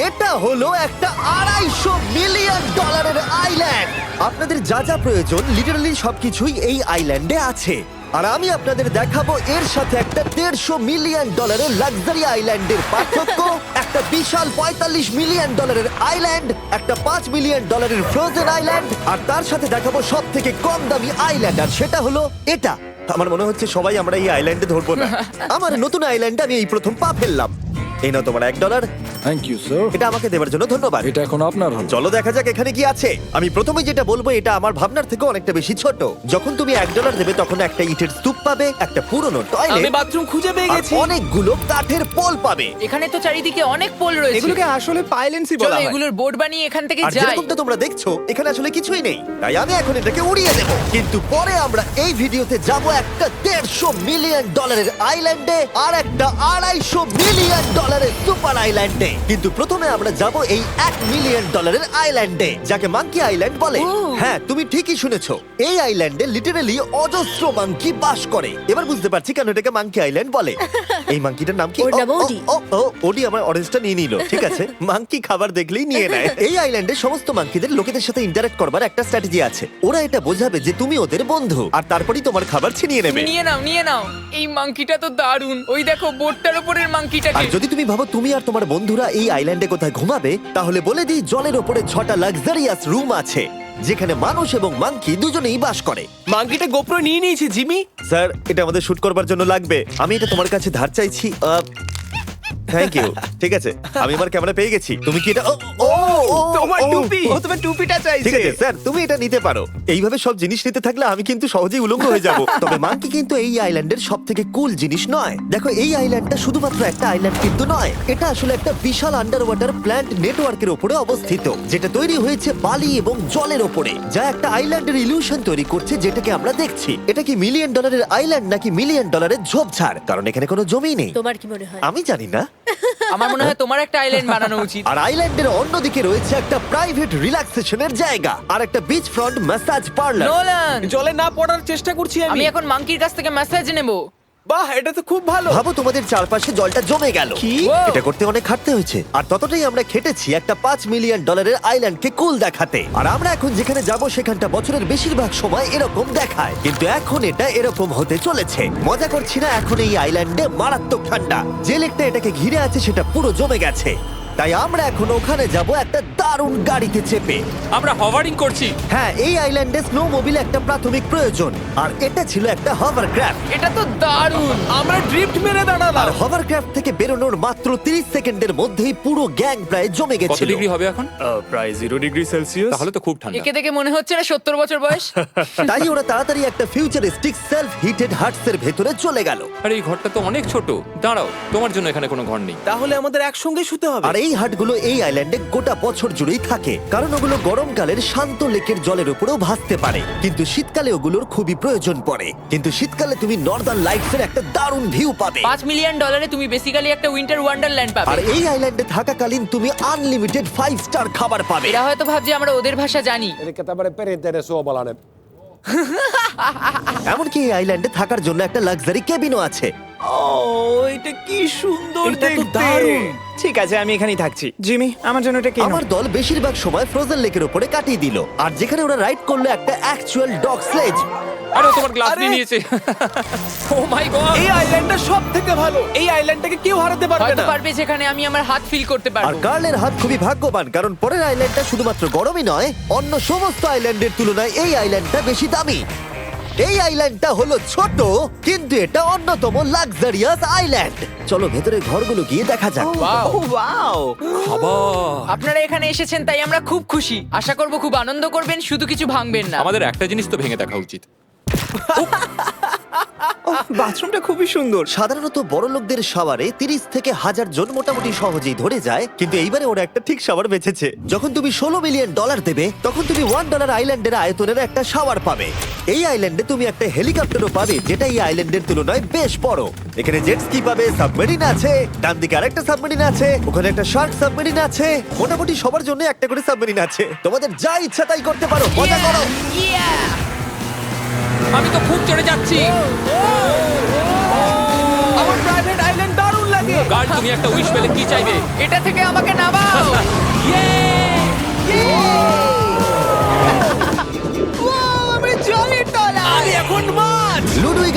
এটা হলো একটা $250 মিলিয়ন আইল্যান্ড। আপনাদের যা যা প্রয়োজন লিটারালি সবকিছুই এই আইল্যান্ডে আছে। আর আমি আপনাদের দেখাবো এর সাথে একটা $150 মিলিয়ন লাক্সারি আইল্যান্ডের পার্থক্য, একটা বিশাল $45 মিলিয়ন আইল্যান্ড, একটা $5 মিলিয়ন ফ্রোজেন আইল্যান্ড, আর তার সাথে দেখাবো সব থেকে কম দামি আইল্যান্ড, আর সেটা হলো এটা। আমার মনে হচ্ছে সবাই আমরা এই আইল্যান্ডে ধরবো না। আমার নতুন আইল্যান্ডে আমি এই প্রথম পা ফেললাম। এই নাও তোমার $1। Thank you sir. এটা আমাকে দেওয়ার জন্য ধন্যবাদ। এটা এখন আপনার হল। চলো দেখা যাক এখানে কি আছে। আমি প্রথমে যেটা বলবো এটা আমার ভাবনার থেকে অনেকটা বেশি ছোট। যখন তুমি $1 দেবে তখন একটা ইটের স্তূপ পাবে, একটা পুরনো আমি টয়লেট, বাথরুম খুঁজে পেয়ে আর গেছি। অনেকগুলো কাঠের পোল পাবে। এখানে তো চারিদিকে অনেক পোল রয়েছে। এগুলোকে আসলে পাইলেন্সি চলো বলা হয়। এগুলোর বোর্ড বানিয়ে এখান থেকে আর যাই। যেরকমটা তোমরা দেখছো এখানে আসলে কিছুই নেই, তাই আমি এখন এটাকে উড়িয়ে দেব। কিন্তু পরে আমরা এই ভিডিওতে যাব একটা $150 মিলিয়ন আইল্যান্ডে আর একটা $250 মিলিয়ন সুপার আইল্যান্ডে। কিন্তু প্রথমে আমরা যাব এই $1 মিলিয়ন আইল্যান্ডে, যাকে মাঙ্কি আইল্যান্ড বলে। হ্যাঁ, তুমি ঠিকই শুনেছো, এই আইল্যান্ডে লিটারালি অজস্র মাঙ্কি বাস করে। এবার বুঝতে পারছি কেন এটাকে মাঙ্কি আইল্যান্ড বলে। এই মাঙ্কিটার নাম কি? ওর নাম ওডি। ওডি আমার অরেঞ্জটা নিয়ে নিল। ঠিক আছে, মাঙ্কি খাবার দেখলেই নিয়ে নেয়। এই আইল্যান্ডে সমস্ত মাঙ্কিদের লোকেদের সাথে ইন্টারঅ্যাক্ট করবার একটা স্ট্র্যাটেজি আছে। ওরা এটা বোঝাবে যে তুমি ওদের বন্ধু, আর তারপরেই তোমার খাবার ছিনিয়ে নেবে। নিয়ে নাও নিয়ে নাও। এই মাংকিটা তো দারুণ। ওই দেখো বোর্ডটার উপরের আর মাংকিটাকে। যদি তুমি ভাবো তুমি আর তোমার বন্ধুরা এই আইল্যান্ডে কোথায় ঘুমাবে, তাহলে বলে দিই জলের ওপরে 6টা লাক্সারিয়াস রুম আছে, যেখানে মানুষ এবং মাঙ্কি দুজনেই বাস করে। মাঙ্কিটা গোপ্রো নিয়ে নিয়েছে জিমি। স্যার, এটা আমাদের শুট করবার জন্য লাগবে। আমি এটা তোমার কাছে ধার চাইছি। Thank you. ঠিক আছে, আমি আমার ক্যামেরা পেয়ে গেছি। তুমি কি এটা তোমার টুপি। ও তোমার টুপিটা ঠিক চাইছে। আছে স্যার, তুমি এটা নিতে পারো। এইভাবে সব জিনিস নিতে থাকলে আমি কিন্তু সহজেই উলঙ্গ হয়ে যাব। তবে মাঙ্কি কিন্তু এই আইল্যান্ডের সব থেকে কুল জিনিস নয়। দেখো, এই আইল্যান্ডটা শুধুমাত্র একটা আইল্যান্ড কিন্তু নয়, এটা আসলে একটা বিশাল আন্ডার ওয়াটার প্ল্যান্ট নেটওয়ার্কের উপরে অবস্থিত, যেটা তৈরি হয়েছে বালি এবং জলের উপরে, যা একটা আইল্যান্ডের ইলিউশন তৈরি করছে, যেটাকে আমরা দেখছি। এটা কি $1 মিলিয়ন আইল্যান্ড নাকি $1 মিলিয়ন ঝোপঝাড়? কারণ এখানে কোনো জমি নেই। তোমার কি মনে হয়? আমি জানি না। আমার মনে হয় তোমার একটা আইল্যান্ড বানানো উচিত। আর আইল্যান্ডের অন্যদিকে রয়েছে একটা প্রাইভেট রিল্যাক্সেশনের জায়গা আর একটা beach front massage parlour. Nolan, জলে না পড়ার চেষ্টা করছি আমি আমি। এখন মাংকির কাছ থেকে মেসেজ নেব। বাহ, এটা তো খুব ভালো। ভাবো তোমাদের চারপাশে জলটা জমে গেল। কি? এটা করতে অনেক খাটতে হয়েছে, আর ততটাই আমরা খেটেছি একটা $5 মিলিয়ন আইল্যান্ডকে কুল দেখাতে। আর আমরা এখন যেখানে যাব সেখানটা বছরের বেশিরভাগ সময় এরকম দেখায়, কিন্তু এখন এটা এরকম হতে চলেছে। মজা করছি না, এখন এই আইল্যান্ডে মারাত্মক ঠান্ডা। যে লেকটা এটাকে ঘিরে আছে সেটা পুরো জমে গেছে, তাই আমরা এখন ওখানে যাব একটা দারুণ গাড়িতে চেপে। আমরা হভারিং করছি। হ্যাঁ, এই আইল্যান্ডে স্নো মোবিল একটা প্রাথমিক প্রয়োজন, আর এটা ছিল একটা হভারক্রাফট। এটা তো দারুণ। আমরা ড্রিফট মেরে আর দাঁড়ালাম। হভারক্রাফট থেকে বেরোনোর মাত্র 30 সেকেন্ডের মধ্যেই পুরো গ্যাং প্রায় জমে কত গেছিল। ডিগ্রি হবে এখন? প্রায় 0 ডিগ্রি সেলসিয়াস। তাহলে তো খুব ঠান্ডা। একে দেখে মনে হচ্ছে না 70 বছর বয়স। তাই ওরা তাড়াতাড়ি একটা ফিউচারিস্টিক সেলফ হিটেড হাটসের ভেতরে চলে গেল। আরে এই ঘরটা তো অনেক ছোট। দাঁড়াও, তোমার জন্য এখানে কোনো ঘর নেই। তাহলে আমাদের একসঙ্গে শুতে হবে। আর এই হাটগুলো এই আইল্যান্ডে গোটা বছর জুড়েই থাকে, কারণ ওগুলো গরমকালের শান্ত লেকের জলের উপরেও ভাসতে পারে, কিন্তু শীতকালে ওগুলোর খুবই প্রয়োজন পড়ে। কিন্তু শীতকালে তুমি নর্দার্ন লাইটসের একটা দারুণ ভিউ পাবে। $5 মিলিয়ন তুমি বেসিক্যালি একটা উইন্টার ওয়ান্ডারল্যান্ড আর পাবে। এই আইল্যান্ডে থাকাকালীন তুমি আনলিমিটেড 5 স্টার খাবার পাবে। এরা হয়তো ভাবছে আমরা ওদের ভাষা জানি। Eli tämmöinen perinteinen suomalainen. এমনকি এই আইল্যান্ডে থাকার জন্য একটা লাক্সারি কেবিনও আছে। ও, এটা কি সুন্দর এটা তো দেখতে। দারুণ। ঠিক আছে, আমি এখানেই থাকছি। জিমি, আমার জন্য এটা কেন? আমার দল বেশিরভাগ সময় ফ্রোজেন লেকের উপরে কাটিয়ে দিল, আর যেখানে ওরা রাইড করলো একটা অ্যাকচুয়াল ডগ স্লেজ। আরে ও তোমার গ্লাস আরে! নিয়ে নিয়েছে। ও মাই গড। এই আইল্যান্ডটা সব থেকে ভালো। এই আইল্যান্ডটাকে কেউ হারাতে পারবে হয়তো না। পারবে, যেখানে আমি আমার হাত ফিল করতে আর পারবো। কার্লের হাত খুবই ভাগ্যবান, কারণ পরের আইল্যান্ডটা শুধুমাত্র গরমই নয়, অন্য সমস্ত আইল্যান্ডের তুলনায় এই আইল্যান্ডটা বেশি দামি। এই আইল্যান্ডটা হলো ছোট, কিন্তু এটা অন্যতম লাক্সারিয়াস আইল্যান্ড। চলো ভেতরে ঘরগুলো গিয়ে দেখা যাক। Wow! ও ওয়াও। বাহ! আপনারা এখানে এসেছেন তাই আমরা খুব খুশি। আশা করব খুব আনন্দ করবেন, শুধু কিছু ভাঙবেন না। আমাদের একটা জিনিস তো ভেঙে দেখা উচিত। বাথরুমটা খুবই সুন্দর। সাধারণত বড় লোকদের শাওয়ারে 30 থেকে 1000 জন মোটামুটি সহজেই ধরে যায়, কিন্তু এইবারে ওরা একটা ঠিক শাওয়ার বেঁচেছে। যখন তুমি $16 মিলিয়ন দেবে, তখন তুমি $1 আইল্যান্ডের আয়তনের একটা শাওয়ার পাবে। এই আইল্যান্ডে তুমি একটা হেলিকপ্টারও পাবে, যেটা এই আইল্যান্ডের তুলনায় বেশ বড়। এখানে জেট স্কি পাবে, সাবমেরিন আছে, ডান দিকে আরেকটা সাবমেরিন আছে, ওখানে একটা শার্ক সাবমেরিন আছে। মোটামুটি সবার জন্য একটা করে সাবমেরিন আছে। তোমাদের যা ইচ্ছা তাই করতে পারো, মজা করো। Yeah! আমি তো খুব চড়ে যাচ্ছি। আমার প্রাইভেট আইল্যান্ড দারুণ লাগে। গার্ড, তুমি একটা উইশ পেলে কি চাইবে? এটা থেকে আমাকে নামাও।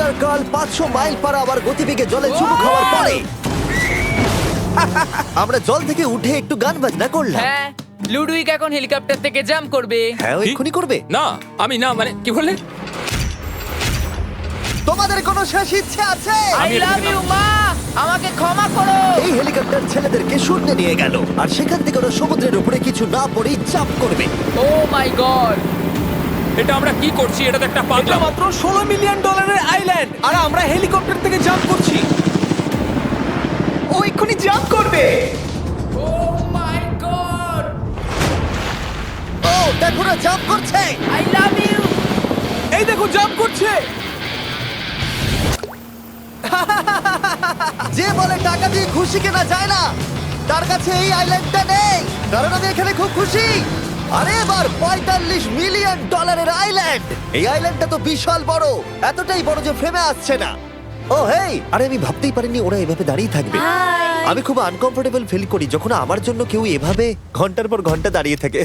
আর কাল 500 মাইল পার আওয়ার গতিবেগে জলে চুমু খাওয়ার পরে আমরা জল থেকে উঠে একটু গান বাজনা করলাম। হ্যাঁ লুডুইক এখন হেলিকপ্টার থেকে জাম্প করবে। হ্যাঁ ও এক্ষুনি করবে। না আমি না মানে কি বললে? তোমাদের কোনো শেষ ইচ্ছে আছে? আই লাভ ইউ মা, আমাকে ক্ষমা করো। এই হেলিকপ্টার ছেলেদেরকে শূন্যে নিয়ে গেল আর সেখান থেকে ওরা সমুদ্রের উপরে কিছু না পড়েই জাম্প করবে। ও মাই গড, এটা আমরা কি করছি? এটা তো একটা এটা পাগলাম। মাত্র $16 মিলিয়ন আইল্যান্ড আর আমরা হেলিকপ্টার থেকে জাম্প করছি। ও এক্ষুনি জাম্প করবে। ও মাই গড, ও দেখো না জাম্প করছে। I love you. এই দেখো জাম্প করছে। যে বলে টাকা দিয়ে খুশি কেনা যায় না, তার কাছে এই আইল্যান্ডটা নেই, কারণ আমি এখানে খুব খুশি। আরে এবার $45 মিলিয়ন আইল্যান্ড। এই আইল্যান্ডটা তো বিশাল বড়, এতটাই বড় যে ফ্রেমে আসছে না। ও হেই, আরে আমি ভাবতেই পারিনি ওরা এভাবে দাঁড়িয়ে থাকবে। আমি খুব আনকমফোর্টেবল ফিল করি যখন আমার জন্য কেউ এভাবে ঘন্টার পর ঘন্টা দাঁড়িয়ে থাকে।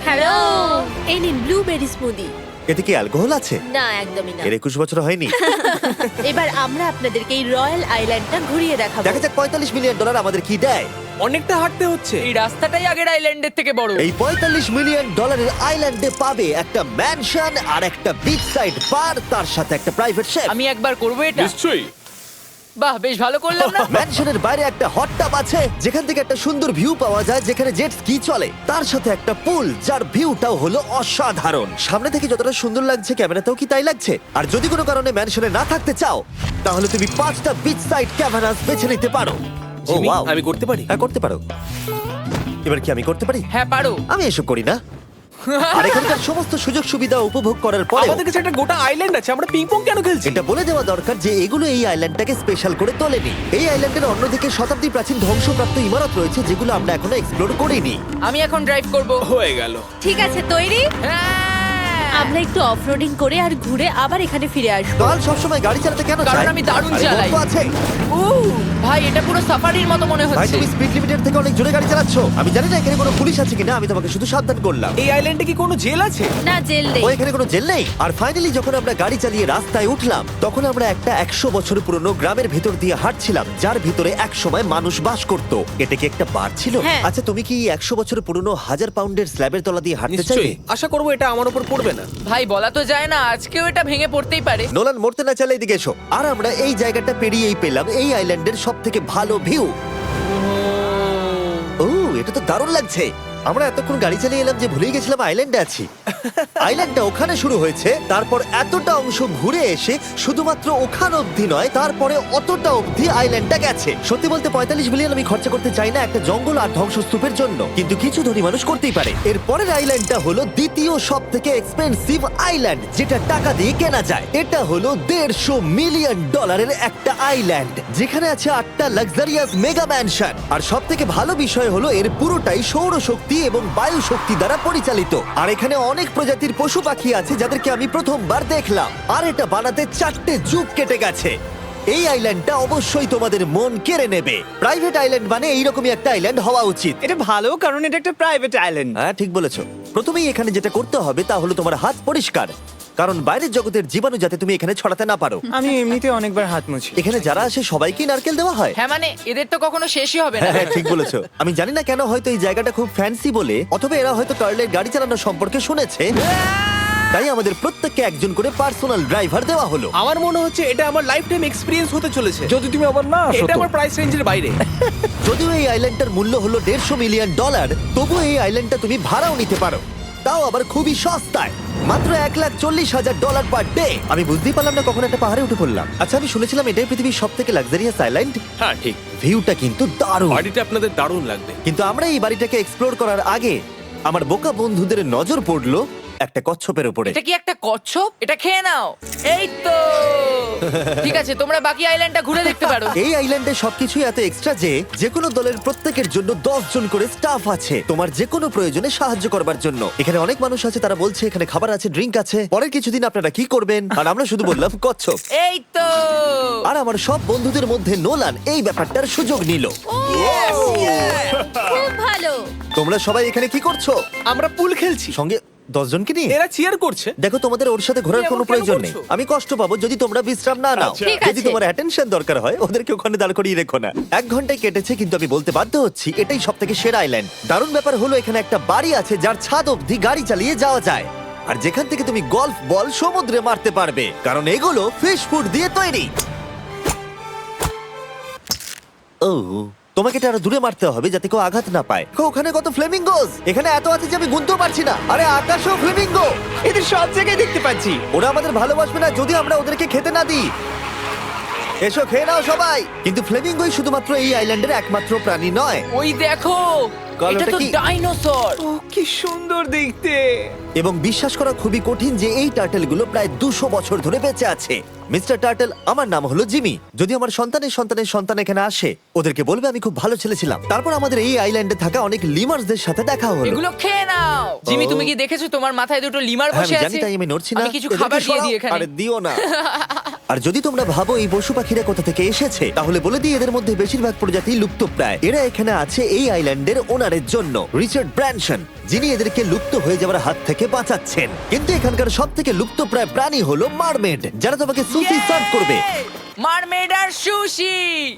হ্যালো, এই নিন ব্লুবেরি স্মুদি। এতে কি অ্যালকোহল আছে? না, একদমই না। এর 21 বছর হয়নি। এবার আমরা আপনাদেরকে এই রয়্যাল আইল্যান্ডটা ঘুরিয়ে দেখাবো। দেখা যাক $45 মিলিয়ন আমাদের কি দেয়। অনেকটা হাঁটতে হচ্ছে। এই রাস্তাটাই আগের আইল্যান্ডের থেকে বড়। এই $45 মিলিয়ন আইল্যান্ডে পাবে একটা ম্যানশন আর একটা বিচ সাইড বার, তার সাথে একটা প্রাইভেট শেফ। আমি একবার করবো এটা। নিশ্চয়ই। বাহ, বেশ ভালো করলাম না? ম্যানশনের বাইরে একটা হট টাব আছে যেখান থেকে একটা সুন্দর ভিউ পাওয়া যায়, যেখানে জেট স্কি চলে, তার সাথে একটা পুল যার ভিউটাও হলো অসাধারণ। সামনে থেকে যতটা সুন্দর লাগছে ক্যামেরাতেও কি তাই লাগছে। আর যদি কোনো কারণে ম্যানশনে না থাকতে চাও তাহলে তুমি 5টা বিচ সাইড ক্যামেরাস বেছে নিতে পারো। ও জিমি, ওয়াও, আমি করতে পারি? হ্যাঁ করতে পারো। এবার কি আমি করতে পারি? হ্যাঁ পারো। আমি এসব করি না। আর এখানকার সমস্ত সুযোগ সুবিধা উপভোগ করার পরে আমাদের কাছে একটা গোটা আইল্যান্ড আছে, আমরা পিং পং কেন খেলছি? এটা বলে দেওয়া দরকার যে এগুলো এই আইল্যান্ডটাকে স্পেশাল করে তোলেনি। এই আইল্যান্ডের অন্যদিকে শতাব্দী প্রাচীন ধ্বংসপ্রাপ্ত ইমারত রয়েছে যেগুলো আমরা এখনো এক্সপ্লোর করিনি। আমি এখন ড্রাইভ করব। হয়ে গেল। ঠিক আছে, তৈরি? হ্যাঁ। আমরা একটু অফরোডিং করে আর ঘুরে আবার এখানে ফিরে আসবো। কাল সবসময় গাড়ি চালাতে কেন কারণ চায়? আমি দারুণ আরে চালাই। বন্ধু আছে। ভাই এটা পুরো সাফারির মতো মনে ভাই হচ্ছে। তুমি স্পিড লিমিটের থেকে অনেক জোরে গাড়ি চালাচ্ছ। আমি জানি না এখানে কোনো পুলিশ আছে কিনা, আমি তোমাকে শুধু সাবধান করলাম। এই আইল্যান্ডে কি কোনো জেল আছে? না, জেল নেই। ও এখানে কোনো জেল নেই। আর ফাইনালি যখন আমরা গাড়ি চালিয়ে রাস্তায় উঠলাম তখন আমরা একটা 100 বছর পুরনো গ্রামের ভিতর দিয়ে হাঁটছিলাম যার ভিতরে এক সময় মানুষ বাস করত। এটা কি একটা বার ছিল? হ্যাঁ। আচ্ছা তুমি কি 100 বছর পুরনো 1000 পাউন্ডের স্ল্যাবের তলা দিয়ে হাঁটতে চাইবে? নিশ্চয়ই। আশা করবো এটা আমার উপর পড়বে না। ভাই বলা তো যায় না, আজকেও এটা ভেঙে পড়তেই পারে। নোলান মরতে না চাইলে এদিকে এসো। আর আমরা এই জায়গাটা পেরিয়েই পেলাম এই আইল্যান্ডের সব থেকে ভালো ভিউ। ও এটা তো দারুণ লাগছে। আমরা এতক্ষণ গাড়ি চালিয়ে এলাম যে ভুলেই গেছিলাম আইল্যান্ডে আছি। আইল্যান্ডটা ওখানে শুরু হয়েছে, তারপর এতটা অংশ ঘুরে এসে শুধুমাত্র ওখান অবধি নয়, তারপরে অতটা অবধি আইল্যান্ডটা গেছে। সত্যি বলতে 45 মিলিয়ন আমি খরচা করতে চাই না একটা জঙ্গল আর ধ্বংসস্তূপের জন্য, কিন্তু কিছু ধনী মানুষ করতেই পারে। এর পরের আইল্যান্ডটা হলো দ্বিতীয় সব থেকে এক্সপেন্সিভ আইল্যান্ড, যেটা টাকা দিয়ে কেনা যায়। এটা হলো $150 মিলিয়ন একটা আইল্যান্ড যেখানে আছে 8টা লাক্সারিয়াস মেগা ম্যানশন। আর সব থেকে ভালো বিষয় হলো এর পুরোটাই সৌরশক্তি এবং বায়ু শক্তি দ্বারা পরিচালিত। আর এখানে অনেক প্রজাতির পশু পাখি আছে যাদেরকে আমি প্রথমবার দেখলাম। আর এটা বানাতে 4টে যুগ কেটে গেছে। এই আইল্যান্ডটা অবশ্যই তোমাদের মন কেড়ে নেবে। প্রাইভেট আইল্যান্ড মানে এইরকমই একটা আইল্যান্ড হওয়া উচিত। এটা ভালো কারণ এটা একটা প্রাইভেট আইল্যান্ড। হ্যাঁ ঠিক বলেছো। প্রথমেই এখানে যেটা করতে হবে তা হলো তোমার হাত পরিষ্কার, কারণ বাইরের জগতের জীবাণু যাতে তুমি এখানে ছড়াতে না পারো। আমি এমনিতে অনেকবার হাত মুছি। এখানে যারা আসে সবাইকেই নারকেল দেওয়া হয়। হ্যাঁ মানে এদের তো কখনো শেষই হবে না। হ্যাঁ ঠিক বলেছো। আমি জানি না কেন, হয়তো এই জায়গাটা খুব ফ্যান্সি বলে, অথবা এরা হয়তো কার্লের গাড়ি চালানো সম্পর্কে শুনেছে, তাই আমাদের প্রত্যেককে একজন করে পার্সোনাল ড্রাইভার দেওয়া হলো। আমার মনে হচ্ছে এটা আমার লাইফ টাইম এক্সপেরিয়েন্স হতে চলেছে। যদি তুমি আবার না এটা আমার প্রাইস রেঞ্জের বাইরে। যদিও এই আইল্যান্ডটার মূল্য হলো $150 মিলিয়ন, তবুও এই আইল্যান্ডটা তুমি ভাড়াও নিতে পারো, তাও আবার খুবই সস্তায়, মাত্র $1,40,000 পার ডে। আমি বুঝতেই পারলাম না কখন একটা পাহাড়ে উঠে পড়লাম। আচ্ছা আমি শুনেছিলাম এটাই পৃথিবীর সব থেকে লাক্সারিয়াস আইল্যান্ড। হ্যাঁ ঠিক। ভিউটা কিন্তু দারুণ। বাড়িটা আপনাদের দারুণ লাগবে। কিন্তু আমরা এই বাড়িটাকে এক্সপ্লোর করার আগে আমার বোকা বন্ধুদের নজর পড়লো একটা কচ্ছপের উপরে। এটা কি একটা কচ্ছপ? এটা খেয়ে নাও। এই তো ঠিক আছে, তোমরা বাকি আইল্যান্ডটা ঘুরে দেখতে পারো। এই আইল্যান্ডে সবকিছুই এত এক্সট্রা যে কোনো দলের প্রত্যেকের জন্য 10 জন করে স্টাফ আছে তোমার যে কোনো প্রয়োজনে সাহায্য করবার জন্য। এখানে অনেক মানুষ আছে, তারা বলছে এখানে খাবার আছে, ড্রিঙ্ক আছে, পরের কিছুদিন আপনারা কি করবেন, আর আমরা শুধু বললাম কচ্ছপ। এই তো আর আমার সব বন্ধুদের মধ্যে নোলান এই ব্যাপারটার সুযোগ নিল। খুব ভালো। তোমরা সবাই এখানে কি করছো? আমরা পুল খেলছি। সঙ্গে 10 জনকে নিয়ে এরা চিয়ার করছে। দেখো তোমাদের ওর সাথে ঘোরার তুমি কোনো এমন কেন প্রয়োজন নেই। করছো? আমি কষ্ট পাবো যদি তোমরা বিশ্রাম না নাও। ঠিক যদি আছে। তোমার অ্যাটেনশন দরকার হয় ওদেরকে ওখানে দাঁড় করিয়ে রেখো না। 1 ঘন্টায় কেটেছে কিন্তু আমি বলতে বাধ্য হচ্ছি এটাই সবথেকে সেরা আইল্যান্ড। দারুণ ব্যাপার হলো এখানে একটা বাড়ি আছে যার ছাদ অবধি গাড়ি চালিয়ে যাওয়া যায়, আর যেখান থেকে তুমি গলফ বল সমুদ্রে মারতে পারবে, কারণ এগুলো ফিশ ফুড দিয়ে তৈরি। ও, তোমাকে এটা আরো দূরে মারতে হবে যাতে কেউ আঘাত না পায়। ওখানে কত ফ্লেমিঙ্গোস! এখানে এত আছে যে আমি গুনতেও পারছি না। আরে আকাশও ফ্লেমিঙ্গো! এদের সব জায়গায় দেখতে পাচ্ছি। ওরা আমাদের ভালোবাসবে না যদি আমরা ওদেরকে খেতে না দিই। এসো খেয়ে নাও সবাই। কিন্তু ফ্লেমিঙ্গোই শুধুমাত্র এই আইল্যান্ডের একমাত্র প্রাণী নয়। ওই দেখো, কাল এটা ওটা তো কি? ডাইনোসর। ও কি সুন্দর দেখতে। এবং বিশ্বাস করা খুবই কঠিন যে এই টার্টেলগুলো প্রায় 200 বছর ধরে বেঁচে আছে। মিস্টার টার্টেল, আমার নাম হলো জিমি। যদি আমার সন্তানের সন্তানের সন্তান এখানে আসে ওদেরকে বলবে আমি খুব ভালো ছেলে ছিলাম। তারপর আমাদের এই আইল্যান্ডে থাকা অনেক লিমার্সদের সাথে দেখা হলো। এগুলো খেয়ে নাও। জিমি, ও। তুমি কি দেখেছো তোমার মাথায় দুটো লিমার হ্যাঁ, বসে আমি জানি, আছে? তাই আমি নড়ছি না। আমি কিছু এদেরকে খাবার দিয়ে সরাও। দিই এখানে। আরে দিও না। আর যদি তোমরা ভাবো এই পশু পাখিরা কোথা থেকে এসেছে তাহলে বলে দিই এদের মধ্যে বেশিরভাগ প্রজাতি লুপ্তপ্রায়। এরা এখানে আছে এই আইল্যান্ডের ওনারের জন্য, রিচার্ড ব্র্যানসন, যিনি এদেরকে লুপ্ত হয়ে যাওয়ার হাত থেকে বাঁচাচ্ছেন। কিন্তু এখানকার সব থেকে লুপ্তপ্রায় প্রাণী হলো মারমেড, যারা তোমাকে সুশি সার্ভ করবে। মারমেড আর সুশি।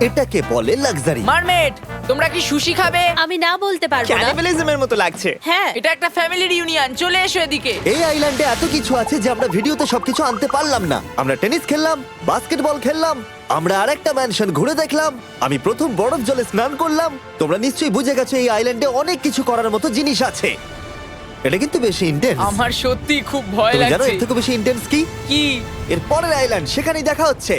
এটাকে বলে লাক্সারি। মারমেড, তোমরা কি সুশি খাবে? আমি না বলতে পারবো না। ক্যানিবালিজমের মতো লাগছে। হ্যাঁ, এটা একটা ফ্যামিলি রিউনিয়ন, চলে এসো এদিকে। এই আইল্যান্ডে এত কিছু আছে যে আমরা ভিডিওতে সবকিছু আনতে পারলাম না। আমরা টেনিস খেললাম, বাস্কেটবল খেললাম, আমরা আরেকটা ম্যানশন ঘুরে দেখলাম, আমি প্রথম বরফ জলে স্নান করলাম। তোমরা নিশ্চয়ই বুঝে গেছো এই আইল্যান্ডে অনেক কিছু করার মতো জিনিস আছে। এটা কিন্তু বেশি ইন্টেন্স। আমার সত্যি খুব ভয় তুমি জানো লাগছে। এর থেকে বেশি ইন্টেন্স কি? কি? এর পরের আইল্যান্ড, সেখানেই দেখা হচ্ছে।